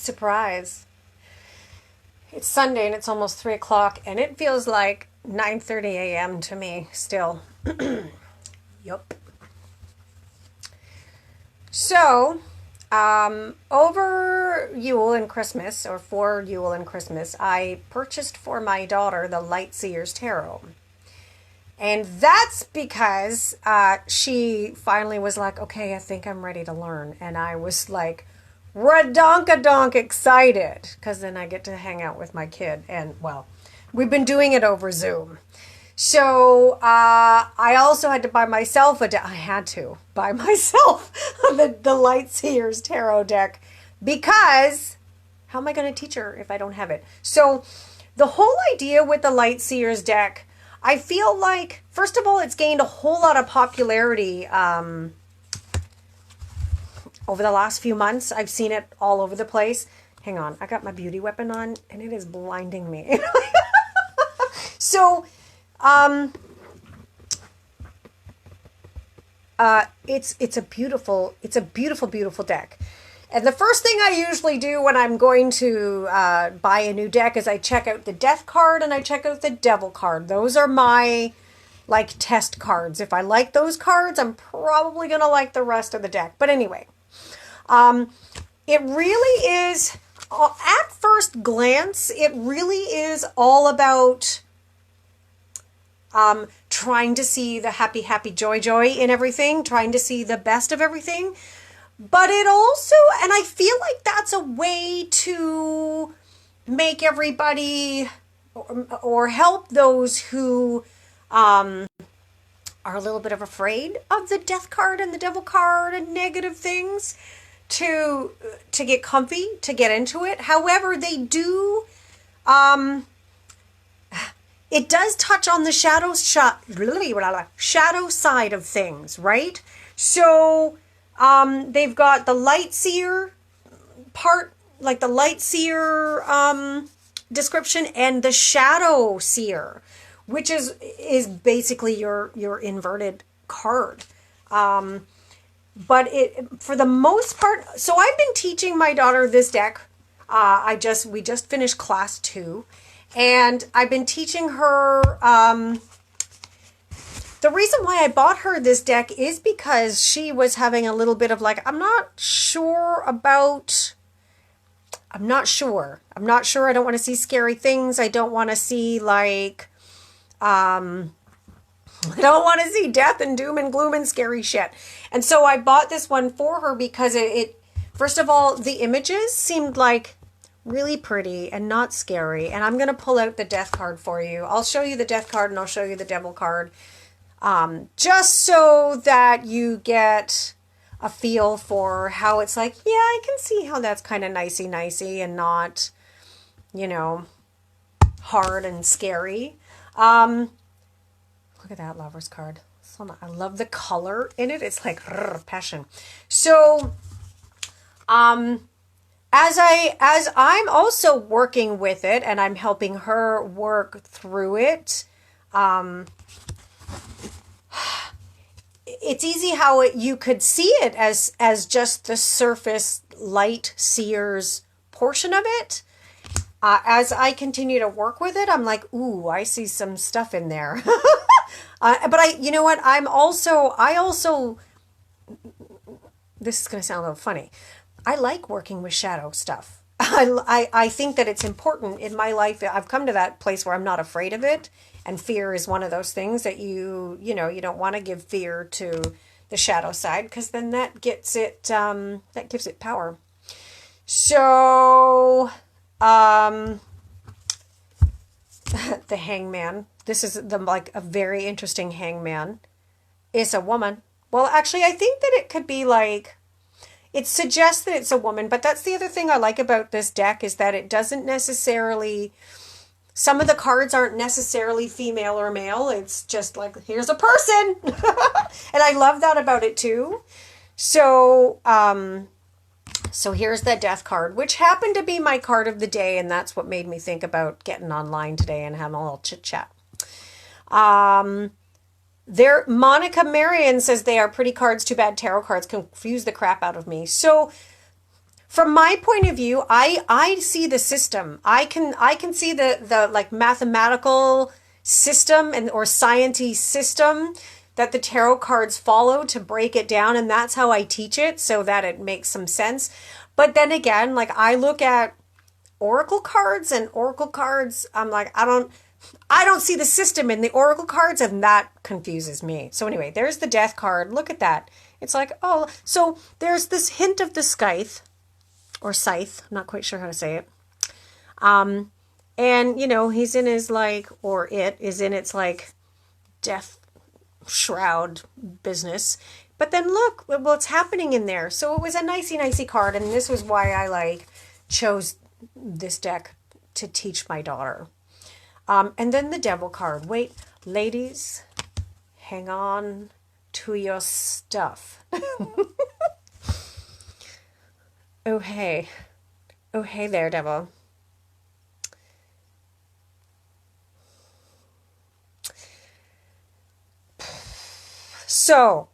Surprise. It's Sunday and it's almost 3 o'clock and it feels like 9:30 a.m. to me still. Yup. So, over Yule and Christmas, or for Yule and Christmas, I purchased for my daughter the Light Seer's Tarot. And that's because she finally was like, okay, I think I'm ready to learn. And I was like, redonka-donk excited, because then I get to hang out with my kid. And, well, we've been doing it over Zoom. So I also had to buy myself I had to buy myself the Light Seer's Tarot deck, because how am I going to teach her if I don't have it? So the whole idea with the Light Seer's deck, I feel like, first of all, it's gained a whole lot of popularity over the last few months. I've seen it all over the place. Hang on, I got my beauty weapon on and it is blinding me. So, it's a beautiful, beautiful deck. And the first thing I usually do when I'm going to buy a new deck is I check out the Death card and I check out the Devil card. Those are my, like, test cards. If I like those cards, I'm probably going to like the rest of the deck. But anyway, it really is, at first glance, it really is all about trying to see the happy, joy in everything, trying to see the best of everything. But it also, and I feel like that's a way to make everybody or help those who are a little bit of afraid of the Death card and the Devil card and negative things to get comfy, to get into it. However, they do, it does touch on the shadow side of things, right? So they've got the Light Seer part, like the Light Seer description, and the Shadow Seer, which is basically your inverted card. But for the most part, so I've been teaching my daughter this deck. We just finished class 2, and I've been teaching her. The reason why I bought her this deck is because she was having a little bit of like, I'm not sure. I don't want to see scary things. I don't want to see like, I don't want to see death and doom and gloom and scary shit. And so I bought this one for her because it first of all, the images seemed like really pretty and not scary. And I'm going to pull out the Death card for you. I'll show you the Death card and I'll show you the Devil card. Just so that you get a feel for how it's like, yeah, I can see how that's kind of nicey and not, hard and scary. Look at that Lover's card. I love the color in it. It's like passion. So, as I'm also working with it and I'm helping her work through it, it's easy how you could see it as just the surface Light Seer's portion of it. As I continue to work with it, I'm like, ooh, I see some stuff in there. But you know what? I also, this is going to sound a little funny. I like working with shadow stuff. I think that it's important in my life. I've come to that place where I'm not afraid of it. And fear is one of those things that you don't want to give fear to the shadow side, because then that gives it power. So, the Hangman. This is a very interesting hangman. It's a woman. Well, actually, I think that it could be like, it suggests that it's a woman, but that's the other thing I like about this deck is that it doesn't necessarily, some of the cards aren't necessarily female or male. It's just like, here's a person. And I love that about it too. So, so here's the Death card, which happened to be my card of the day. And that's what made me think about getting online today and having a little chit chat. Monica Marion says they are pretty cards. Too bad tarot cards confuse the crap out of me. So from my point of view, I see the system. I can see the like mathematical system and or sciencey system that the tarot cards follow to break it down, and that's how I teach it so that it makes some sense. But then again, like I look at oracle cards and oracle cards, I'm like I don't see the system in the oracle cards, and that confuses me. So anyway, there's the death card. Look at that. It's like, oh, so there's this hint of the scythe or scythe. I'm not quite sure how to say it. And you know, he's in his like, or it is in its like death shroud business. But then look what's happening in there. So it was a nicey card, and this was why I like chose this deck to teach my daughter. And then the devil card. Wait, ladies, hang on to your stuff. Oh hey there, devil. So,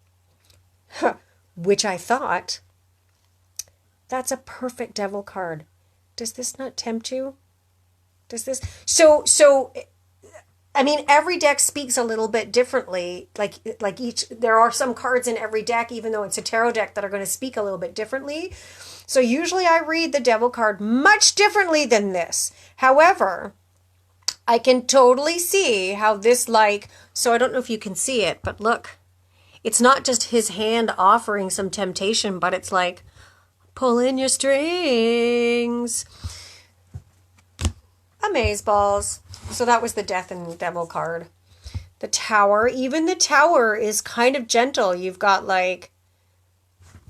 which I thought, that's a perfect devil card. Does this not tempt you? Does this? So, I mean, every deck speaks a little bit differently. Like each, there are some cards in every deck, even though it's a tarot deck, that are going to speak a little bit differently. So usually I read the devil card much differently than this. However, I can totally see how this so I don't know if you can see it, but look. It's not just his hand offering some temptation, but it's like, pull in your strings. Amazeballs. So that was the death and devil card. The tower. Even the tower is kind of gentle. You've got like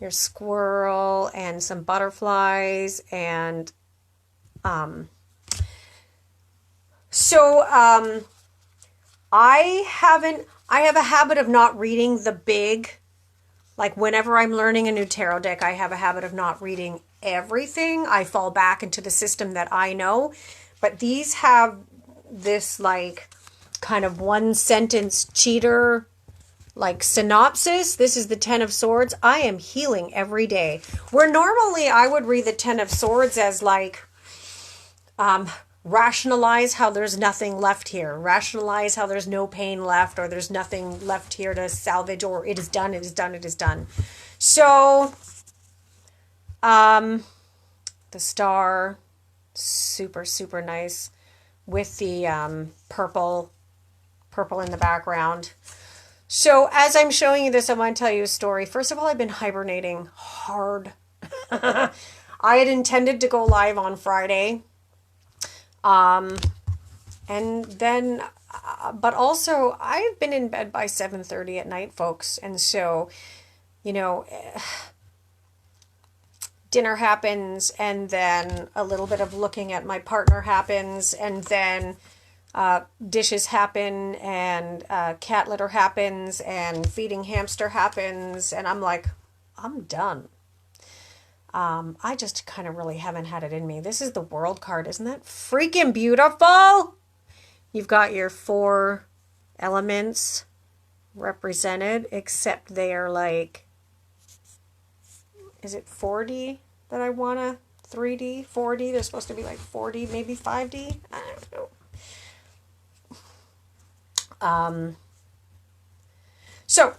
your squirrel and some butterflies and I have a habit of not reading the big, like whenever I'm learning a new tarot deck, I have a habit of not reading everything. I fall back into the system that I know. But these have this like kind of one sentence cheater like synopsis. This is the 10 of Swords. I am healing every day. Where normally I would read the 10 of Swords as like, rationalize how there's nothing left here. Rationalize how there's no pain left, or there's nothing left here to salvage, or it is done, it is done, it is done. So, the star, super nice with the purple in the background. So as I'm showing you this, I want to tell you a story. First of all, I've been hibernating hard. I had intended to go live on Friday. And then, but also I've been in bed by 7:30 at night, folks. And so, you know, dinner happens, and then a little bit of looking at my partner happens, and then, dishes happen, and, cat litter happens, and feeding hamster happens. And I'm like, I'm done. I just kind of really haven't had it in me. This is the World card. Isn't that freaking beautiful? You've got your 4 elements represented, except they are like, is it 4D that I want to 3D? 4D? They're supposed to be like 4D, maybe 5D? I don't know. So,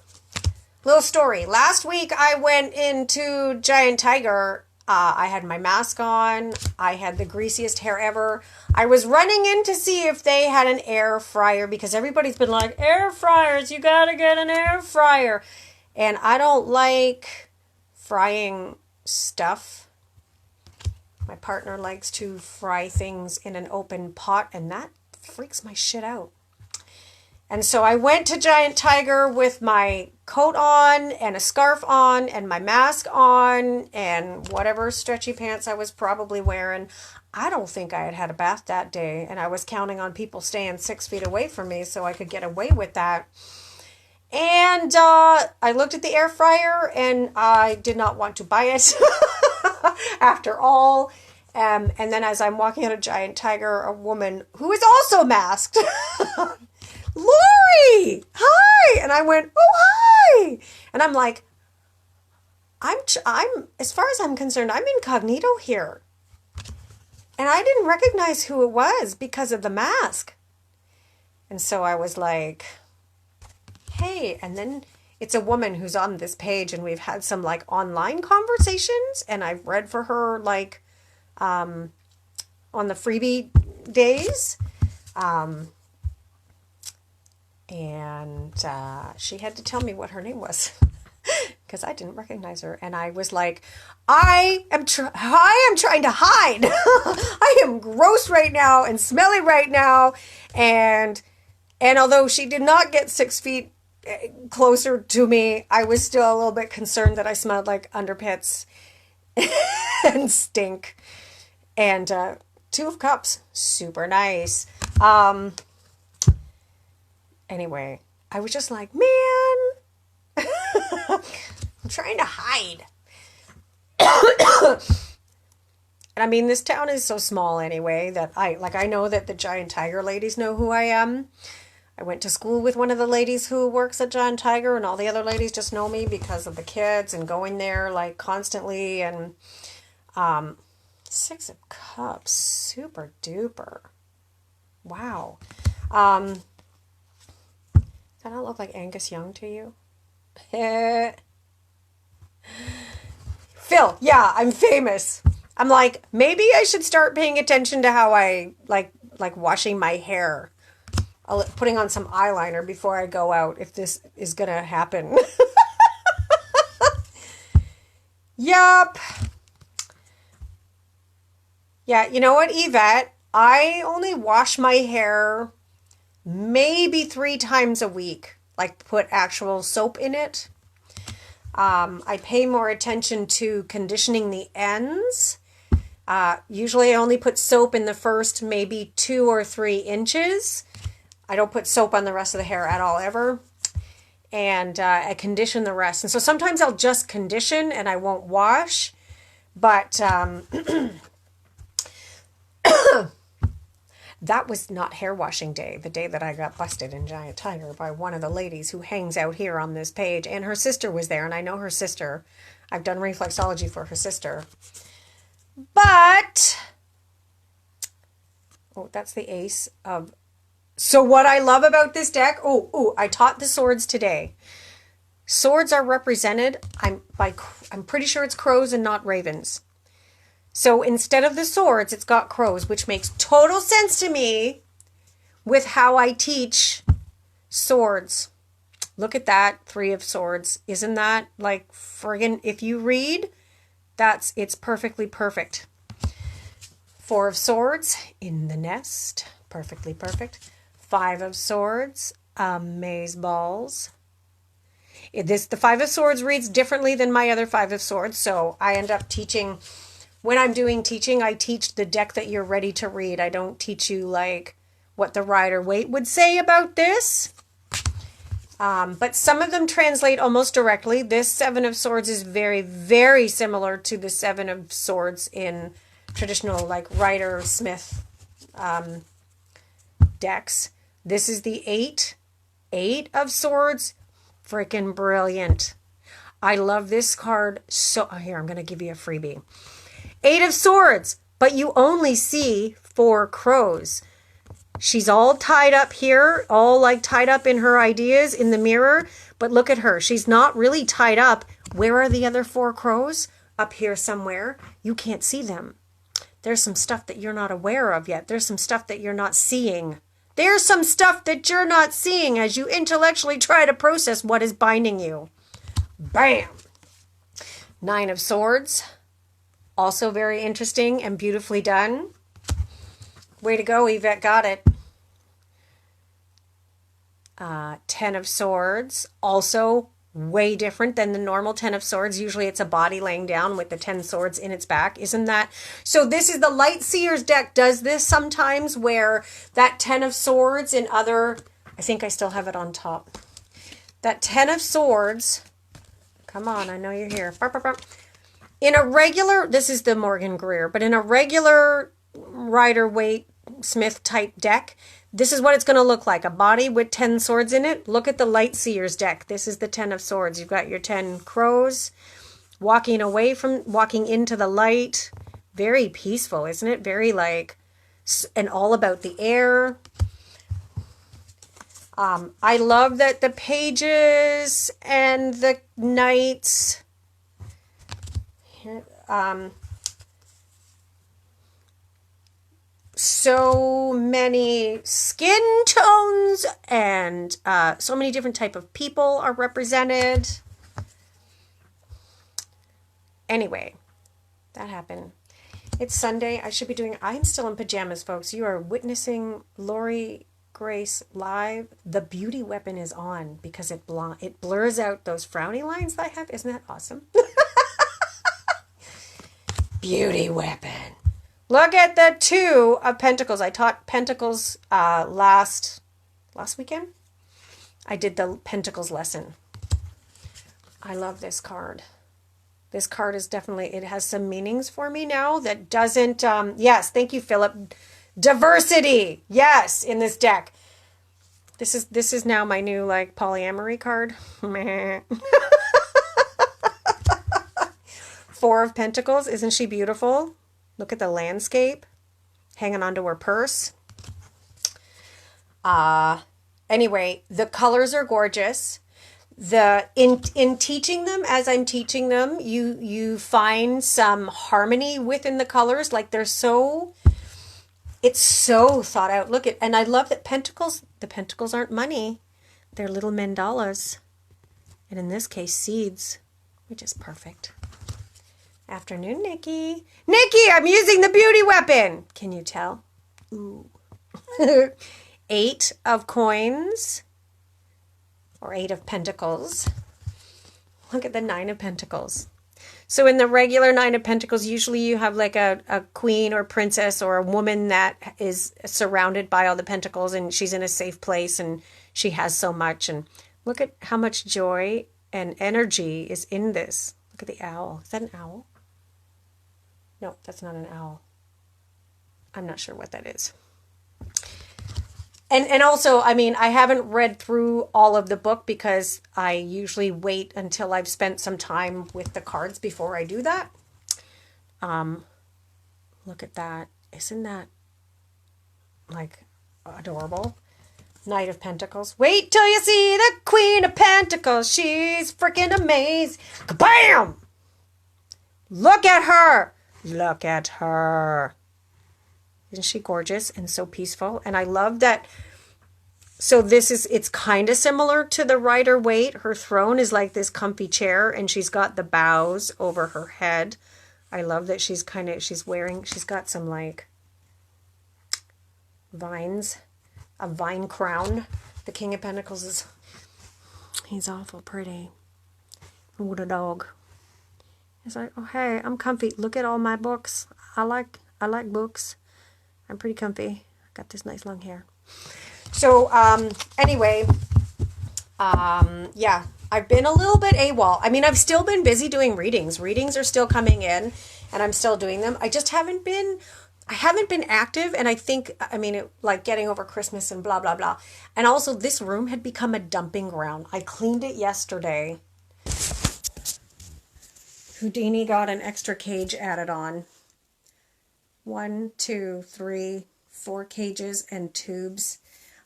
little story. Last week I went into Giant Tiger. I had my mask on. I had the greasiest hair ever. I was running in to see if they had an air fryer, because everybody's been like, air fryers, you gotta get an air fryer. And I don't like frying stuff. My partner likes to fry things in an open pot, and that freaks my shit out. And so I went to Giant Tiger with my coat on and a scarf on and my mask on and whatever stretchy pants I was probably wearing. I don't think I had had a bath that day, and I was counting on people staying 6 feet away from me so I could get away with that. And I looked at the air fryer, and I did not want to buy it after all. And then as I'm walking out of Giant Tiger, a woman who is also masked Lori, hi! And I went, oh, hi! And I'm like, I'm, as far as I'm concerned, I'm incognito here. And I didn't recognize who it was because of the mask. And so I was like, hey, and then it's a woman who's on this page, and we've had some like online conversations, and I've read for her like on the freebie days. And she had to tell me what her name was because I didn't recognize her. And I was like, I am trying to hide. I am gross right now and smelly right now. And although she did not get 6 feet closer to me, I was still a little bit concerned that I smelled like underpits and stink. And 2 of Cups, super nice. Anyway, I was just like, man, I'm trying to hide. And I mean, this town is so small anyway that I know that the Giant Tiger ladies know who I am. I went to school with one of the ladies who works at Giant Tiger, and all the other ladies just know me because of the kids and going there like constantly. And 6 of Cups, super duper. Wow. Does that not look like Angus Young to you? Phil, yeah, I'm famous. I'm like, maybe I should start paying attention to how I like washing my hair. Putting on some eyeliner before I go out, if this is gonna happen. Yup. Yeah, you know what, Yvette? I only wash my hair maybe 3 times a week. Like, put actual soap in it. I pay more attention to conditioning the ends. Usually I only put soap in the first maybe 2 or 3 inches. I don't put soap on the rest of the hair at all, ever. And I condition the rest. And so sometimes I'll just condition and I won't wash. But that was not hair washing day, the day that I got busted in Giant Tiger by one of the ladies who hangs out here on this page. And her sister was there, and I know her sister. I've done reflexology for her sister. But, oh, that's the ace of... So what I love about this deck, I taught the swords today. Swords are represented, I'm pretty sure it's crows and not ravens. So instead of the swords, it's got crows, which makes total sense to me with how I teach swords. Look at that, 3 of Swords. Isn't that like friggin', if you read, it's perfectly perfect. 4 of Swords, in the nest, perfectly perfect. 5 of Swords, amazeballs. The 5 of Swords reads differently than my other 5 of Swords, so I end up teaching... When I'm doing teaching, I teach the deck that you're ready to read. I don't teach you like what the Rider-Waite would say about this. But some of them translate almost directly. This 7 of Swords is very, very similar to the 7 of Swords in traditional like Rider-Smith decks. This is the 8. 8 of Swords. Freaking brilliant. I love this card so... Here, I'm going to give you a freebie. 8 of Swords, but you only see 4 crows. She's all tied up here, all like tied up in her ideas in the mirror. But look at her. She's not really tied up. Where are the other 4 crows? Up here somewhere. You can't see them. There's some stuff that you're not aware of yet. There's some stuff that you're not seeing. There's some stuff that you're not seeing as you intellectually try to process what is binding you. Bam! 9 of Swords. Also very interesting and beautifully done. Way to go, Yvette, got it. 10 of Swords. Also way different than the normal 10 of Swords. Usually it's a body laying down with the 10 swords in its back. Isn't that? So this is the Light Seer's deck does this sometimes where that 10 of Swords and other... I think I still have it on top. That 10 of Swords... Come on, I know you're here. Burp, burp, burp. In a regular, this is the Morgan Greer, but in a regular Rider-Waite Smith type deck, this is what it's going to look like. A body with 10 swords in it. Look at the Light Seer's deck. This is the 10 of Swords. You've got your 10 crows walking into the light. Very peaceful, isn't it? Very like, and all about the air. I love that the pages and the knights, so many skin tones and so many different type of people are represented. Anyway, that happened. It's Sunday. I'm still in pajamas, folks. You are witnessing Lori Grace live. The beauty weapon is on because it blurs out those frowny lines that I have. Isn't that awesome? Beauty weapon. Look at the 2 of Pentacles. I taught Pentacles last weekend. I did the Pentacles lesson. I love this card. This card is definitely, it has some meanings for me now that doesn't, yes, thank you, Philip. Diversity, yes, in this deck. This is now my new like polyamory card. 4 of Pentacles, isn't she beautiful? Look at the landscape, hanging onto her purse. Anyway, the colors are gorgeous. In teaching them, as I'm teaching them, you find some harmony within the colors. Like it's so thought out. Look at, and I love that the pentacles aren't money. They're little mandalas. And in this case, seeds, which is perfect. Afternoon, Nikki. Nikki, I'm using the beauty weapon. Can you tell? Ooh. 8 of coins. Or 8 of Pentacles. Look at the 9 of Pentacles. So in the regular 9 of Pentacles, usually you have like a queen or princess or a woman that is surrounded by all the pentacles and she's in a safe place and she has so much. And look at how much joy and energy is in this. Look at the owl. Is that an owl? No, that's not an owl. I'm not sure what that is. And also, I mean, I haven't read through all of the book because I usually wait until I've spent some time with the cards before I do that. Look at that. Isn't that like adorable? Knight of Pentacles. Wait till you see the Queen of Pentacles. She's freaking amazing. Kabam! Look at her. Look at her. Isn't she gorgeous and so peaceful? And I love that. So it's kind of similar to the Rider-Waite. Her throne is like this comfy chair and she's got the boughs over her head. I love that she's got some like vines, a vine crown. The King of Pentacles he's awful pretty. What a dog. He's like, oh, hey, I'm comfy. Look at all my books. I like books. I'm pretty comfy. I got this nice long hair. So, anyway, yeah, I've been a little bit AWOL. I mean, I've still been busy doing readings. Readings are still coming in and I'm still doing them. I just haven't been active. And I think, I mean, like getting over Christmas and blah, blah, blah. And also this room had become a dumping ground. I cleaned it yesterday. Houdini got an extra cage added on. 1, 2, 3, 4 cages and tubes.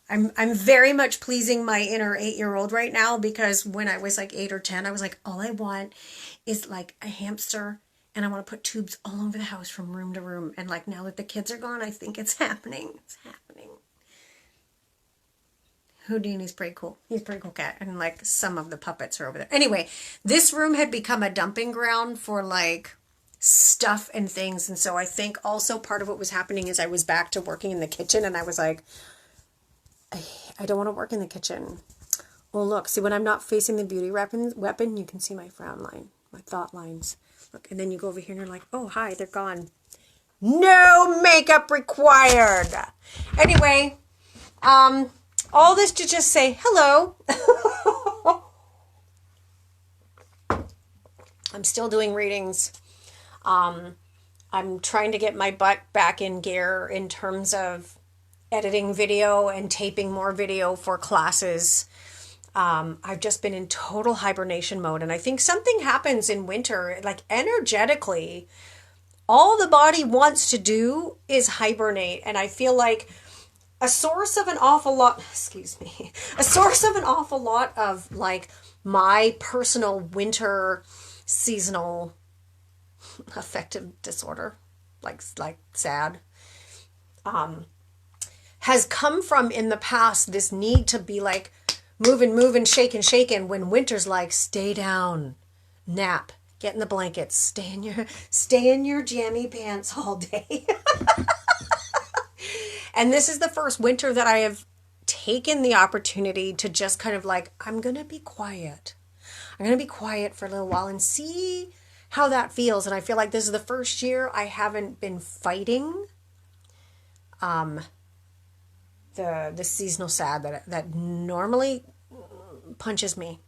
I'm very much pleasing my inner 8-year-old right now because when I was like 8 or 10, I was like, all I want is like a hamster and I want to put tubes all over the house from room to room. And like now that the kids are gone, I think it's happening. It's happening. Houdini's pretty cool. He's a pretty cool cat. And like some of the puppets are over there. Anyway, this room had become a dumping ground for like stuff and things. And so I think also part of what was happening is I was back to working in the kitchen and I was like, I don't want to work in the kitchen. Well, look, see when I'm not facing the beauty weapon, you can see my frown line, my thought lines. Look, and then you go over here and you're like, oh, hi, they're gone. No makeup required. Anyway, all this to just say hello. I'm still doing readings. I'm trying to get my butt back in gear in terms of editing video and taping more video for classes. I've just been in total hibernation mode. And I think something happens in winter, like energetically, all the body wants to do is hibernate. And I feel like a source of an awful lot, excuse me, a source of an awful lot of like my personal winter seasonal affective disorder, like sad, has come from in the past this need to be like moving, shaking when winter's like stay down, nap, get in the blankets, stay in your jammy pants all day. And this is the first winter that I have taken the opportunity to just kind of like, I'm going to be quiet. I'm going to be quiet for a little while and see how that feels. And I feel like this is the first year I haven't been fighting the seasonal sad that normally punches me.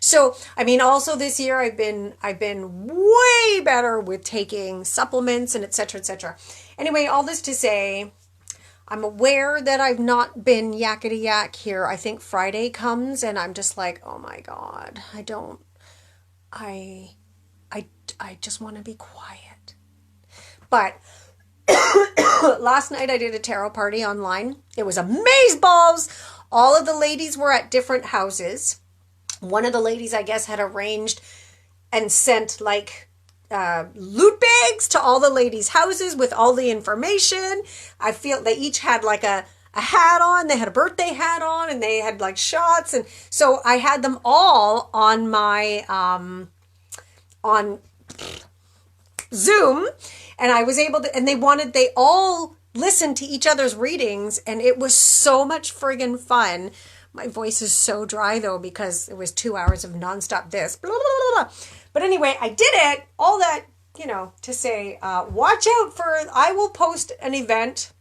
So, I mean, also this year I've been way better with taking supplements and et cetera, et cetera. Anyway, all this to say, I'm aware that I've not been yakety yak here. I think Friday comes and I'm just like, oh my God, I just want to be quiet. But last night I did a tarot party online. It was amazeballs. All of the ladies were at different houses. One of the ladies, I guess, had arranged and sent like loot bags to all the ladies' houses with all the information. I feel they each had like a hat on. They had a birthday hat on and they had like shots. And so I had them all on my, on Zoom, and I was able to, and they all listened to each other's readings, and it was so much friggin' fun. My voice is so dry though, because it was 2 hours of nonstop this, blah, blah, blah, blah. But anyway, I did it, all that, to say, watch out for, I will post an event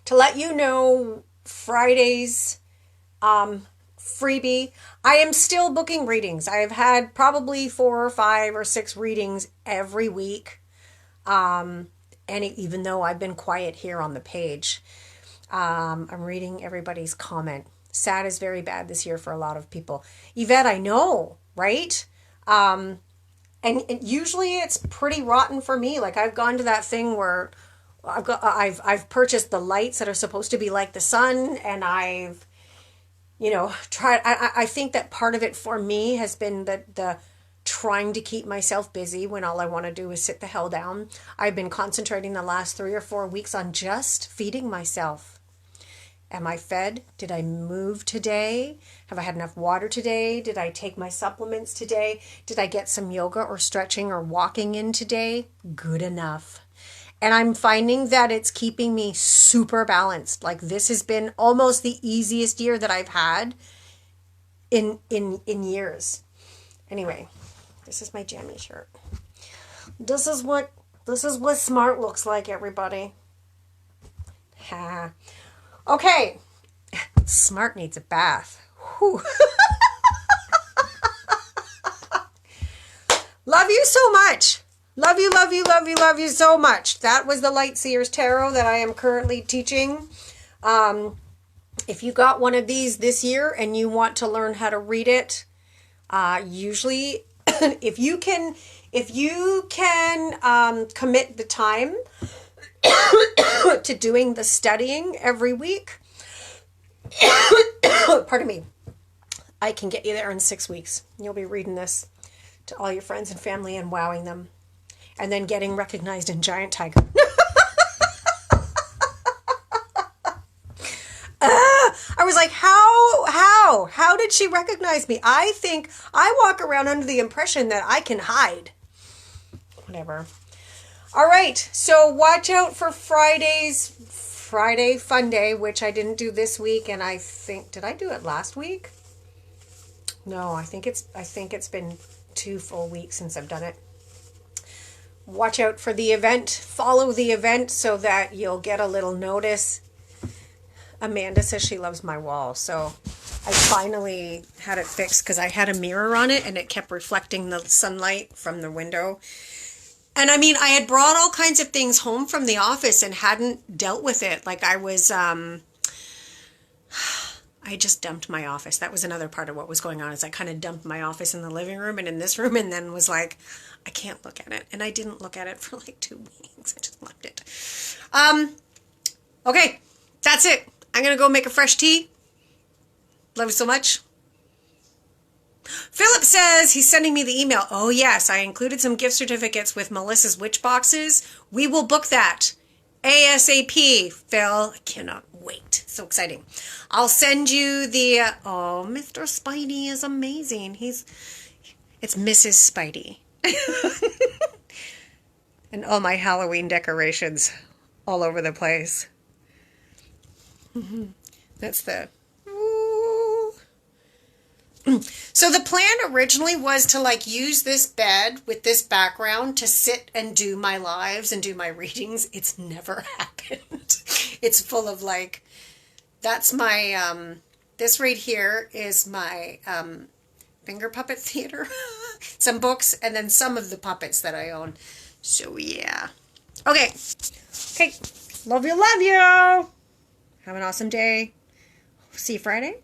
to let you know Friday's freebie. I am still booking readings. I have had probably 4 or 5 or 6 readings every week. And even though I've been quiet here on the page, I'm reading everybody's comment. Sad is very bad this year for a lot of people. Yvette, I know, right? And usually it's pretty rotten for me. Like I've gone to that thing where I've purchased the lights that are supposed to be like the sun, and I've tried. I think that part of it for me has been the trying to keep myself busy when all I want to do is sit the hell down. I've been concentrating the last 3 or 4 weeks on just feeding myself. Am I fed? Did I move today? Have I had enough water today? Did I take my supplements today? Did I get some yoga or stretching or walking in today? Good enough. And I'm finding that it's keeping me super balanced. Like this has been almost the easiest year that I've had in years. Anyway, this is my jammy shirt. This is what smart looks like, everybody. Ha. Okay. Smart needs a bath. Whew. Love you so much. Love you, love you, love you, love you so much. That was the Light Seers Tarot that I am currently teaching. If you got one of these this year and you want to learn how to read it, usually if you can commit the time to doing the studying every week, pardon me, I can get you there in 6 weeks. You'll be reading this to all your friends and family and wowing them, and then getting recognized in Giant Tiger. I was like, how did she recognize me? I think I walk around under the impression that I can hide. Whatever. All right, so watch out for Friday Fun Day, which I didn't do this week, and I think, did I do it last week? No, I think it's been 2 full weeks since I've done it. Watch out for the event. Follow the event so that you'll get a little notice. Amanda says she loves my wall, so I finally had it fixed because I had a mirror on it and it kept reflecting the sunlight from the window. And I mean, I had brought all kinds of things home from the office and hadn't dealt with it. Like I I just dumped my office. That was another part of what was going on, is I kind of dumped my office in the living room and in this room, and then was like, I can't look at it. And I didn't look at it for like 2 weeks. I just left it. Okay, that's it. I'm going to go make a fresh tea. Love you so much. Philip says he's sending me the email. Oh, yes, I included some gift certificates with Melissa's witch boxes. We will book that ASAP, Phil. I cannot wait. So exciting. I'll send you the... oh, Mr. Spidey is amazing. It's Mrs. Spidey. And all my Halloween decorations all over the place. That's the... So the plan originally was to like use this bed with this background to sit and do my lives and do my readings. It's never happened. It's full of like, that's my, this right here is my finger puppet theater. Some books and then some of the puppets that I own. So yeah. Okay. Love you. Have an awesome day. See you Friday.